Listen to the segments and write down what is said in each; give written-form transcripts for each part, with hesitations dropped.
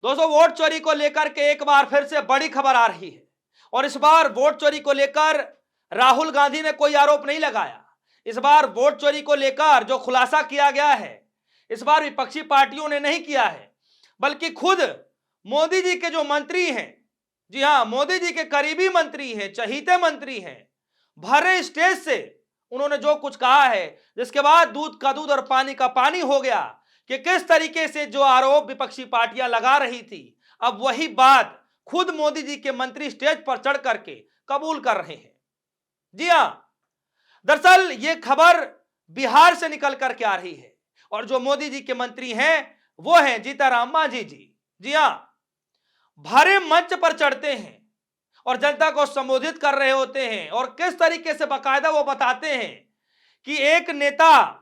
दोस्तों, वोट चोरी को लेकर के एक बार फिर से बड़ी खबर आ रही है और इस बार वोट चोरी को लेकर राहुल गांधी ने कोई आरोप नहीं लगाया। इस बार वोट चोरी को लेकर जो खुलासा किया गया है, इस बार विपक्षी पार्टियों ने नहीं किया है, बल्कि खुद मोदी जी के जो मंत्री हैं, जी हां, मोदी जी के करीबी मंत्री हैं, चहीते मंत्री हैं, भरे स्टेज से उन्होंने जो कुछ कहा है, जिसके बाद दूध का दूध और पानी का पानी हो गया कि किस तरीके से जो आरोप विपक्षी पार्टियां लगा रही थी, अब वही बात खुद मोदी जी के मंत्री स्टेज पर चढ़ करके कबूल कर रहे हैं। जी हां, दरअसल ये खबर बिहार से निकल करके आ रही है और जो मोदी जी के मंत्री हैं वो हैं जीतन मांझी जी। जी हां, भरे मंच पर चढ़ते हैं और जनता को संबोधित कर रहे होते हैं और किस तरीके से बाकायदा वो बताते हैं कि एक नेता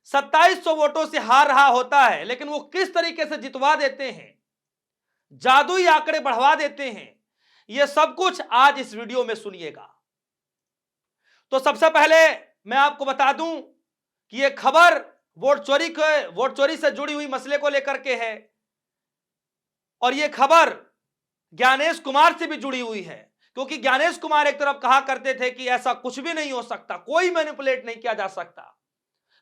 2700 वोटों से हार रहा होता है, लेकिन वो किस तरीके से जितवा देते हैं, जादुई आंकड़े बढ़वा देते हैं। ये सब कुछ आज इस वीडियो में सुनिएगा। तो सबसे पहले मैं आपको बता दूं कि ये खबर वोट चोरी से जुड़ी हुई मसले को लेकर के है और ये खबर ज्ञानेश कुमार से भी जुड़ी हुई है, क्योंकि ज्ञानेश कुमार एक तरफ कहा करते थे कि ऐसा कुछ भी नहीं हो सकता, कोई मैनिपुलेट नहीं किया जा सकता,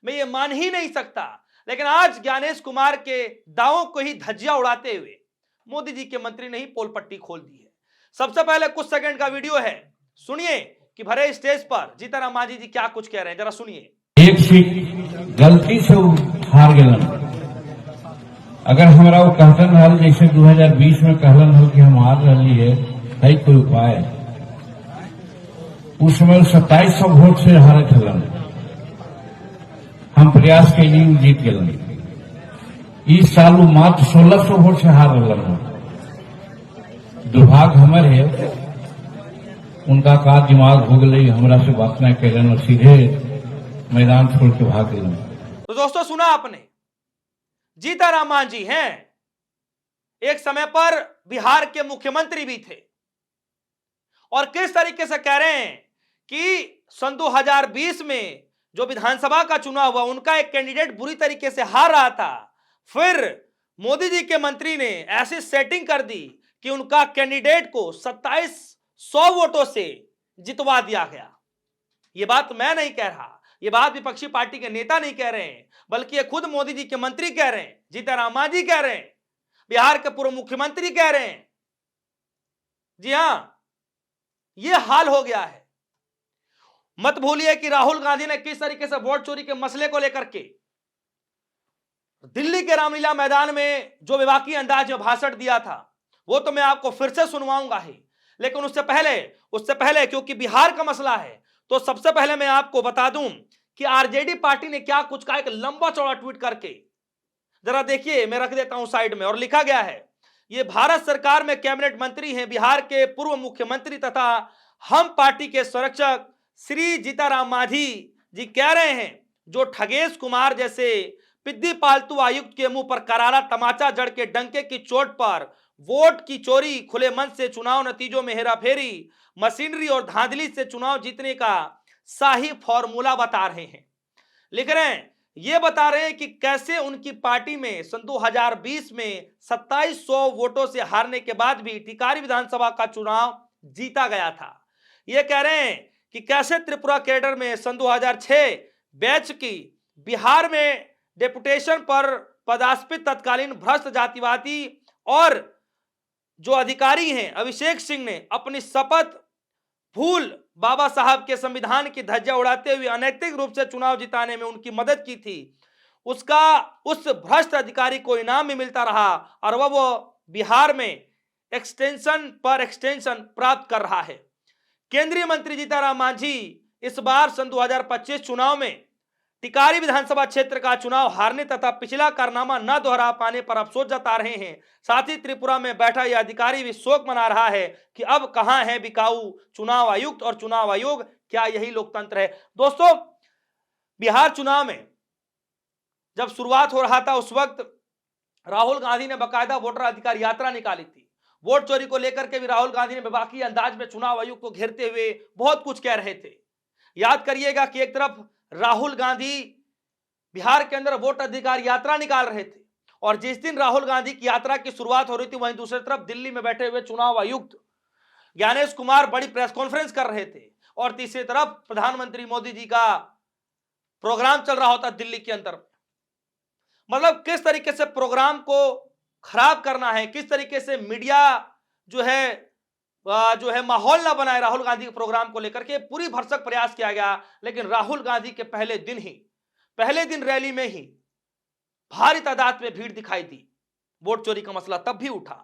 मैं ये मान ही नहीं सकता। लेकिन आज ज्ञानेश कुमार के दावों को ही धज्जियां उड़ाते हुए मोदी जी के मंत्री ने ही पोल पट्टी खोल दी है। सबसे पहले कुछ सेकंड का वीडियो है, सुनिए कि भरे स्टेज पर जीतन मांझी जी क्या कुछ कह रहे हैं, जरा सुनिए। एक सीट गलती से हार गए। अगर हमारा वो कहतन हल जैसे 2020 में कहलन हल कि हम हार रही है कोई उपाय, उस समय 2700 वोट से हारे थलन, हम प्रयास के लिए जीत गए। इस साल वो मात्र 1600 वोट से हार रहा। दुर्भाग्य हमारे है, उनका का दिमाग हो गई, हमरा से बात न कैलन और सीधे मैदान छोड़ के भाग गए। तो दोस्तों, सुना आपने, जीतन मांझी हैं, एक समय पर बिहार के मुख्यमंत्री भी थे और किस तरीके से कह रहे हैं कि सन 2020 में जो विधानसभा का चुनाव हुआ, उनका एक कैंडिडेट बुरी तरीके से हार रहा था, फिर मोदी जी के मंत्री ने ऐसी सेटिंग कर दी कि उनका कैंडिडेट को 2700 वोटों से जितवा दिया गया। यह बात मैं नहीं कह रहा, यह बात विपक्षी पार्टी के नेता नहीं कह रहे हैं, बल्कि ये खुद मोदी जी के मंत्री कह रहे हैं, जीतन मांझी कह रहे हैं, बिहार के पूर्व मुख्यमंत्री कह रहे हैं। जी हां, यह हाल हो गया है। मत भूलिए कि राहुल गांधी ने किस तरीके से वोट चोरी के मसले को लेकर के दिल्ली के रामलीला मैदान में जो बेबाकी अंदाज में भाषण दिया था, वो तो मैं आपको फिर से सुनवाऊंगा ही, लेकिन उससे पहले क्योंकि बिहार का मसला है, तो सबसे पहले मैं आपको बता दूं कि आरजेडी पार्टी ने क्या कुछ कहा, एक लंबा चौड़ा ट्वीट करके, जरा देखिए, मैं रख देता हूं साइड में, और लिखा गया है, ये भारत सरकार में कैबिनेट मंत्री हैं बिहार के पूर्व मुख्यमंत्री तथा हम पार्टी के संरक्षक श्री जीतन मांझी जी कह रहे हैं, जो ठगेश कुमार जैसे पिद्दी पालतू आयुक्त के मुंह पर करारा तमाचा जड़ के डंके की चोट पर वोट की चोरी, खुले मन से चुनाव नतीजों में हेराफेरी, मशीनरी और धांधली से चुनाव जीतने का शाही फॉर्मूला बता रहे हैं। लिख रहे हैं, ये बता रहे हैं कि कैसे उनकी पार्टी में सन 2020 में 2700 वोटों से हारने के बाद भी टिकारी विधानसभा का चुनाव जीता गया था। ये कह रहे हैं कि कैसे त्रिपुरा कैडर में सन 2006 बैच की बिहार में डेपुटेशन पर पदास्पित तत्कालीन भ्रष्ट जातिवादी और जो अधिकारी हैं अभिषेक सिंह ने अपनी शपथ भूल बाबा साहब के संविधान की धज्जियां उड़ाते हुए अनैतिक रूप से चुनाव जिताने में उनकी मदद की थी। उस भ्रष्ट अधिकारी को इनाम भी मिलता रहा और वो बिहार में एक्सटेंशन प्राप्त कर रहा है। केंद्रीय मंत्री जीतन मांझी इस बार सन 2025 चुनाव में टिकारी विधानसभा क्षेत्र का चुनाव हारने तथा पिछला कारनामा न दोहरा पाने पर अफसोस जता रहे हैं। साथ ही त्रिपुरा में बैठा यह अधिकारी भी शोक मना रहा है कि अब कहां है बिकाऊ चुनाव आयुक्त और चुनाव आयोग, क्या यही लोकतंत्र है। दोस्तों, बिहार चुनाव में जब शुरुआत हो रहा था, उस वक्त राहुल गांधी ने बाकायदा वोटर अधिकार यात्रा निकाली थी। वोट चोरी को लेकर के भी राहुल गांधी ने बेबाकी अंदाज में चुनाव आयोग को घेरते हुए बहुत कुछ कह रहे थे। याद करिएगा कि एक तरफ राहुल गांधी बिहार के अंदर वोट अधिकार यात्रा निकाल रहे थे और जिस दिन राहुल गांधी की यात्रा की शुरुआत हो रही थी, वहीं दूसरी तरफ दिल्ली में बैठे हुए चुनाव आयुक्त ज्ञानेश कुमार बड़ी प्रेस कॉन्फ्रेंस कर रहे थे और तीसरी तरफ प्रधानमंत्री मोदी जी का प्रोग्राम चल रहा होता दिल्ली के अंदर। मतलब किस तरीके से प्रोग्राम को खराब करना है, किस तरीके से मीडिया जो है माहौल ना बनाए राहुल गांधी के प्रोग्राम को लेकर के, पूरी भरसक प्रयास किया गया। लेकिन राहुल गांधी के पहले दिन रैली में ही भारी तादाद में भीड़ दिखाई दी। वोट चोरी का मसला तब भी उठा।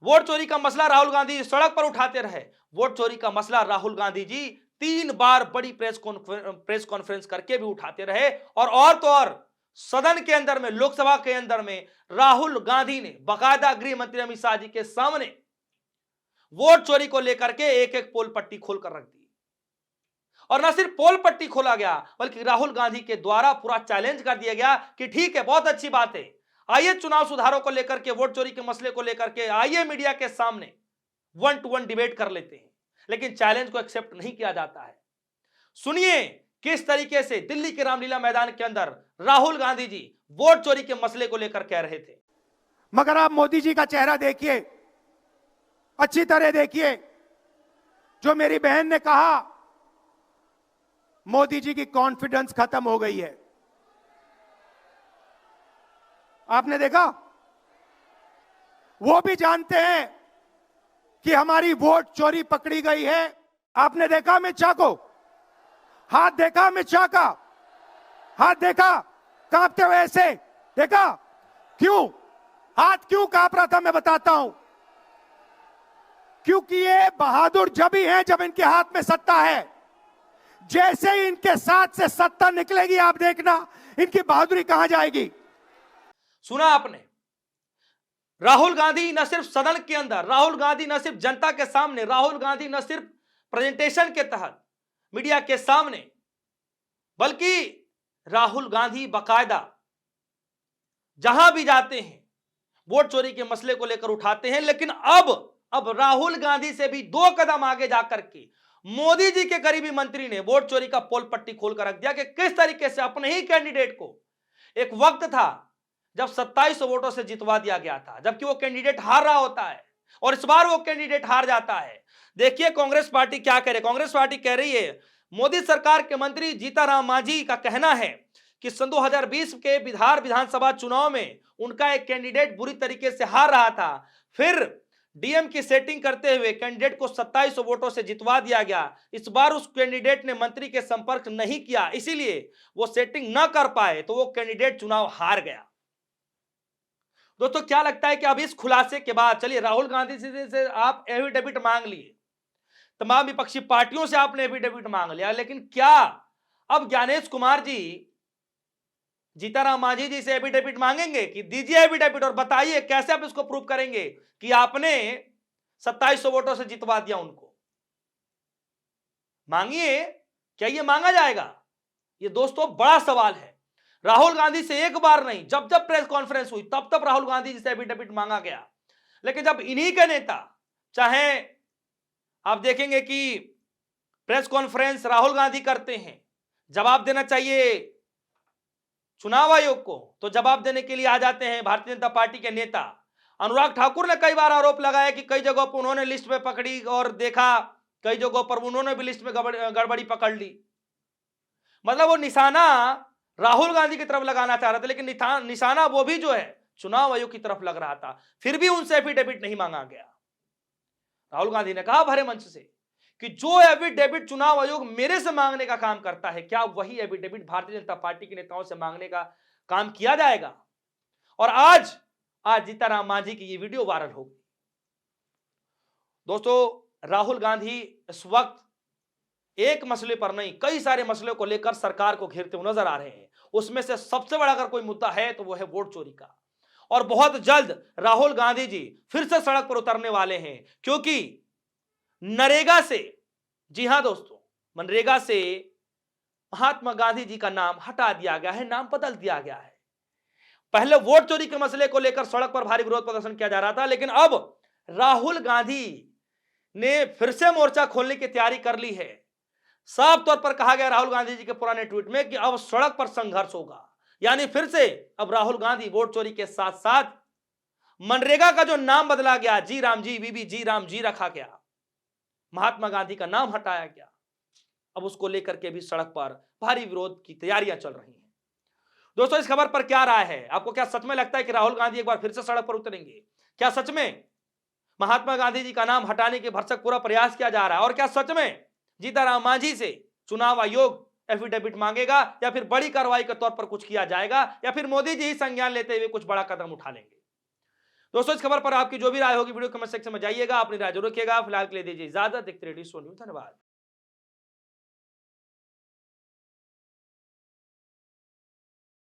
वोट चोरी का मसला राहुल गांधी सड़क पर उठाते रहे। वोट चोरी का मसला राहुल गांधी जी 3 बार बड़ी प्रेस कॉन्फ्रेंस करके भी उठाते रहे। और तो और सदन के अंदर में, लोकसभा के अंदर में राहुल गांधी ने बाकायदा गृह मंत्री अमित शाह जी के सामने वोट चोरी को लेकर के एक एक पोल पट्टी खोलकर रख दी। और न सिर्फ पोल पट्टी खोला गया, बल्कि राहुल गांधी के द्वारा पूरा चैलेंज कर दिया गया कि ठीक है, बहुत अच्छी बात है, आइए चुनाव सुधारों को लेकर के, वोट चोरी के मसले को लेकर के आइए मीडिया के सामने 1 to 1 डिबेट कर लेते हैं। लेकिन चैलेंज को एक्सेप्ट नहीं किया जाता है। सुनिए किस तरीके से दिल्ली के रामलीला मैदान के अंदर राहुल गांधी जी वोट चोरी के मसले को लेकर कह रहे थे। मगर आप मोदी जी का चेहरा देखिए, अच्छी तरह देखिए। जो मेरी बहन ने कहा, मोदी जी की कॉन्फिडेंस खत्म हो गई है। आपने देखा, वो भी जानते हैं कि हमारी वोट चोरी पकड़ी गई है। आपने देखा अमित शाह को, हाथ देखा अमित शाह का, हाथ देखा कांपते हुए ऐसे देखा। क्यों हाथ क्यों कांप रहा था, मैं बताता हूं। क्योंकि ये बहादुर जब ही हैं जब इनके हाथ में सत्ता है। जैसे ही इनके साथ से सत्ता निकलेगी, आप देखना इनकी बहादुरी कहां जाएगी। सुना आपने, राहुल गांधी न सिर्फ सदन के अंदर, राहुल गांधी न सिर्फ जनता के सामने, राहुल गांधी न सिर्फ प्रेजेंटेशन के तहत मीडिया के सामने, बल्कि राहुल गांधी बाकायदा जहां भी जाते हैं वोट चोरी के मसले को लेकर उठाते हैं। लेकिन अब राहुल गांधी से भी 2 कदम आगे जाकर के मोदी जी के करीबी मंत्री ने वोट चोरी का पोल पट्टी खोलकर रख दिया कि किस तरीके से अपने ही कैंडिडेट को, एक वक्त था जब 2700 वोटों से जितवा दिया गया था, जबकि वो कैंडिडेट हार रहा होता है और इस बार वो कैंडिडेट हार जाता है। देखिए कांग्रेस पार्टी क्या कह रही है। कांग्रेस पार्टी कह रही है, मोदी सरकार के मंत्री जीतन मांझी का कहना है कि सन 2020 के बिहार विधानसभा चुनाव में उनका एक कैंडिडेट बुरी तरीके से हार रहा था, फिर डीएम की सेटिंग करते हुए कैंडिडेट को 2700 वोटों से जितवा दिया गया। इस बार उस कैंडिडेट ने मंत्री के संपर्क नहीं किया, इसीलिए वो सेटिंग न कर पाए, तो वो कैंडिडेट चुनाव हार गया। दोस्तों क्या लगता है कि अब इस खुलासे के बाद, चलिए राहुल गांधी से आप एफिडेविट मांग लिए, तमाम विपक्षी पार्टियों से आपने एफिडेविट मांग लिया, लेकिन क्या अब ज्ञानेश कुमार जी जीतन मांझी जी से एफिडेविट मांगेंगे कि दीजिए एफिडेविट और बताइए कैसे आप इसको प्रूव करेंगे कि आपने 2700 वोटों से जितवा दिया उनको? मांगिए, क्या ये मांगा जाएगा? ये दोस्तों बड़ा सवाल है। राहुल गांधी से एक बार नहीं, जब जब प्रेस कॉन्फ्रेंस हुई तब राहुल गांधी जी से एफिडेविट मांगा गया। लेकिन जब इन्हीं के नेता, चाहे आप देखेंगे कि प्रेस कॉन्फ्रेंस राहुल गांधी करते हैं, जवाब देना चाहिए चुनाव आयोग को, तो जवाब देने के लिए आ जाते हैं भारतीय जनता पार्टी के नेता। अनुराग ठाकुर ने कई बार आरोप लगाया कि कई जगहों पर उन्होंने लिस्ट में पकड़ी और देखा, कई जगहों पर उन्होंने भी लिस्ट में गड़बड़ी पकड़ ली। मतलब वो निशाना राहुल गांधी की तरफ लगाना चाह रहे थे, लेकिन निशाना वो भी जो है चुनाव आयोग की तरफ लग रहा था। फिर भी उनसे एफिडेविट नहीं मांगा गया। राहुल गांधी ने कहा भरे मंच से कि जो एफिडेविट चुनाव आयोग मेरे से मांगने का काम करता है, क्या वही एफिडेविट भारतीय जनता पार्टी के नेताओं से मांगने का काम किया जाएगा? और आज जीतन मांझी की ये वीडियो वायरल हो गई। दोस्तों राहुल गांधी इस वक्त एक मसले पर नहीं, कई सारे मसले को लेकर सरकार को घेरते हुए नजर आ रहे हैं। उसमें से सबसे बड़ा अगर कोई मुद्दा है तो वो है वोट चोरी का। और बहुत जल्द राहुल गांधी जी फिर से सड़क पर उतरने वाले हैं, क्योंकि नरेगा से, जी हां दोस्तों, मनरेगा से महात्मा गांधी जी का नाम हटा दिया गया है, नाम बदल दिया गया है। पहले वोट चोरी के मसले को लेकर सड़क पर भारी विरोध प्रदर्शन किया जा रहा था, लेकिन अब राहुल गांधी ने फिर से मोर्चा खोलने की तैयारी कर ली है। साफ तौर पर कहा गया राहुल गांधी जी के पुराने ट्वीट में कि अब सड़क पर संघर्ष होगा। यानी फिर से अब राहुल गांधी वोट चोरी के साथ साथ मनरेगा का जो नाम बदला गया, जी राम जी बीबी जी राम जी रखा गया, महात्मा गांधी का नाम हटाया गया, अब उसको लेकर के भी सड़क पर भारी विरोध की तैयारियां चल रही हैं। दोस्तों, इस खबर पर क्या राय है? आपको क्या सच में लगता है कि राहुल गांधी एक बार फिर से सड़क पर उतरेंगे? क्या सच में महात्मा गांधी जी का नाम हटाने के भरसक पूरा प्रयास किया जा रहा है? और क्या सच में जीतनराम मांझी से चुनाव आयोग एफिडेविट मांगेगा, या फिर बड़ी कार्रवाई के तौर पर कुछ किया जाएगा, या फिर मोदी जी ही संज्ञान लेते हुए कुछ बड़ा कदम उठा लेंगे? दोस्तों, इस खबर पर आपकी जो भी राय होगी वीडियो कमेंट सेक्शन में जाइएगा, अपनी राय जरूर रखिएगा। फिलहाल के लिए दीजिए इजाजत। देखते रहिए सोनी, धन्यवाद।